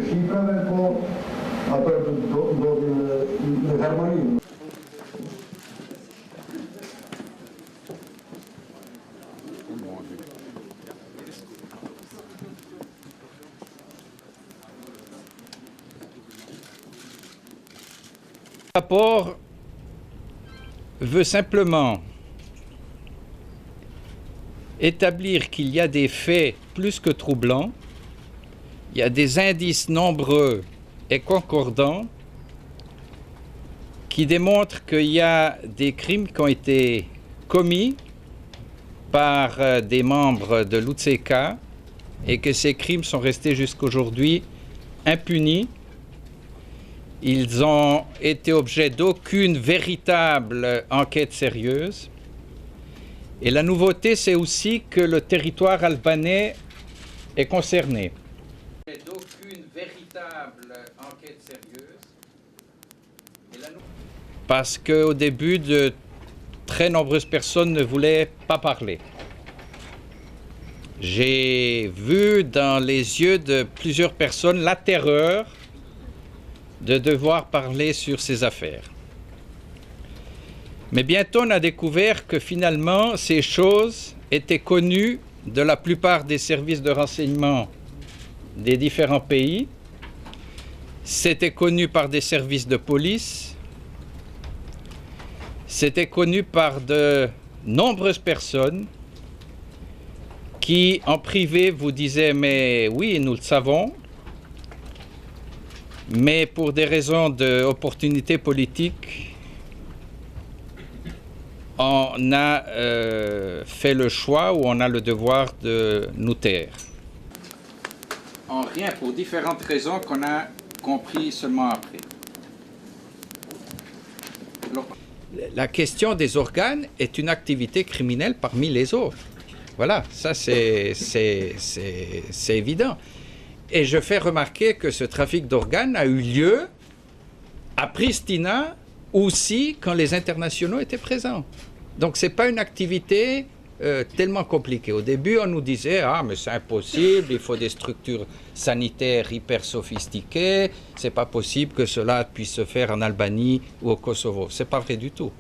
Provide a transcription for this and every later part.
shqiprave, po ato ndodhin në harmoni. Le rapport veut simplement établir qu'il y a des faits plus que troublants, il y a des indices nombreux et concordants qui démontrent qu'il y a des crimes qui ont été commis par des membres de l'UTSK et que ces crimes sont restés jusqu'aujourd'hui impunis. Ils ont été objet d'aucune véritable enquête sérieuse. Et la nouveauté, c'est aussi que le territoire albanais est concerné. D'aucune véritable enquête sérieuse. Parce qu'au début, de très nombreuses personnes ne voulaient pas parler. J'ai vu dans les yeux de plusieurs personnes la terreur de devoir parler sur ces affaires. Mais bientôt, on a découvert que finalement, ces choses étaient connues de la plupart des services de renseignement des différents pays. C'était connu par des services de police. C'était connu par de nombreuses personnes qui, en privé, vous disaient « mais oui, nous le savons ». Mais pour des raisons d'opportunité politique, on a fait le choix ou on a le devoir de nous taire. En rien, pour différentes raisons qu'on a compris seulement après. Alors, la question des organes est une activité criminelle parmi les autres. Voilà, ça c'est évident. Et je fais remarquer que ce trafic d'organes a eu lieu à Pristina aussi quand les internationaux étaient présents. Donc ce n'est pas une activité tellement compliquée. Au début, on nous disait « Ah, mais c'est impossible, il faut des structures sanitaires hyper sophistiquées, c'est pas possible que cela puisse se faire en Albanie ou au Kosovo. » C'est pas vrai du tout.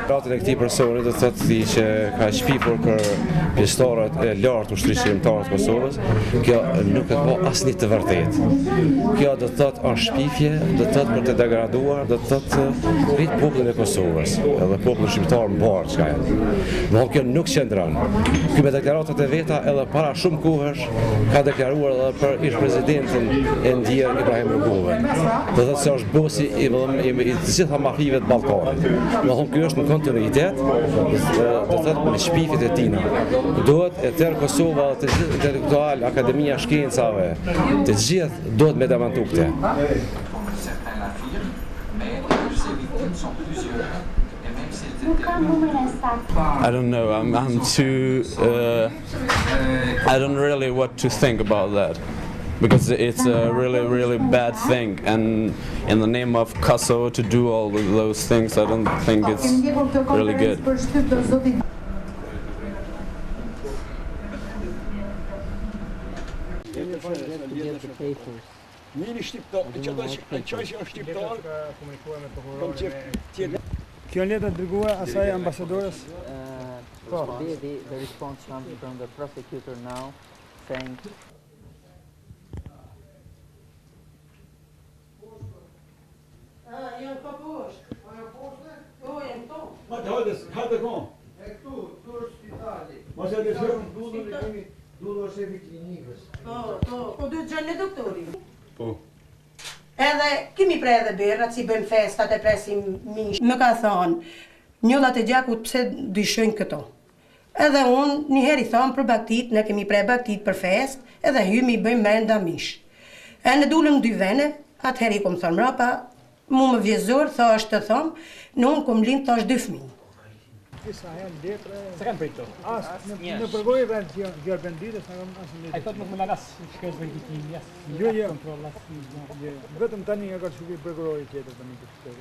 Ratën e këtij personi do të thotë ti që ka shpifur për pjesëtarët e lartë ushtrishtrimtarë të Kosovës, kjo nuk e ka asnjë të vërtetë. Kjo do të thotë është shpifje, do të thotë për të degraduar, do të thotë rrit popullin e Kosovës, edhe popullin shqiptar mbar çka janë. Do kjo nuk qëndron. Ky me deklaratat e veta edhe para shumë kohësh ka deklaruar edhe për ish presidentin e ndjer Ibrahim Rugove. Do të thotë se është bosi i të gjitha mafive të Ballkanit. Do thonë ky është në kontinuitet, do të thotë me shpifjet e tina. Duhet e tërë Kosova, të gjithë intelektual, Akademia Shkencave, të gjithë duhet me demantu këtë. I don't know. I'm too. I don't really what to think about that, because it's a really bad thing, and in the name of Kosovo to do all of those things, I don't think it's really good. Kjo letër dërguar asaj ambasadores? The response comes from the prosecutor now saying Hajde kon. E këtu është spitali. Mos e lëshoj dullë është e klinikës. Po duhet gjallë doktori. Po. Edhe kemi pre edhe birrat, si bëjmë festat e presim mish. Më ka thonë, njollat e gjakut pse dyshojnë këto. Edhe unë njëherë i thonë për baktit, ne kemi pre baktit për fest, edhe hymi i bëjmë brenda mish. E në dulëm 2 vene, atëheri kom thonë mrapa, mu më vjezor, thash të thomë, në unë kom lind thash 2 fëmijë. Disa janë letra. Sa kanë prit to? Në përgojë vetë gjë benditës, na kanë asnjë. Ai thotë nuk më lagas shkes venditim, jas. Jo, kontrollas. Vetëm tani ka shkuar prokurori tjetër tani këtë.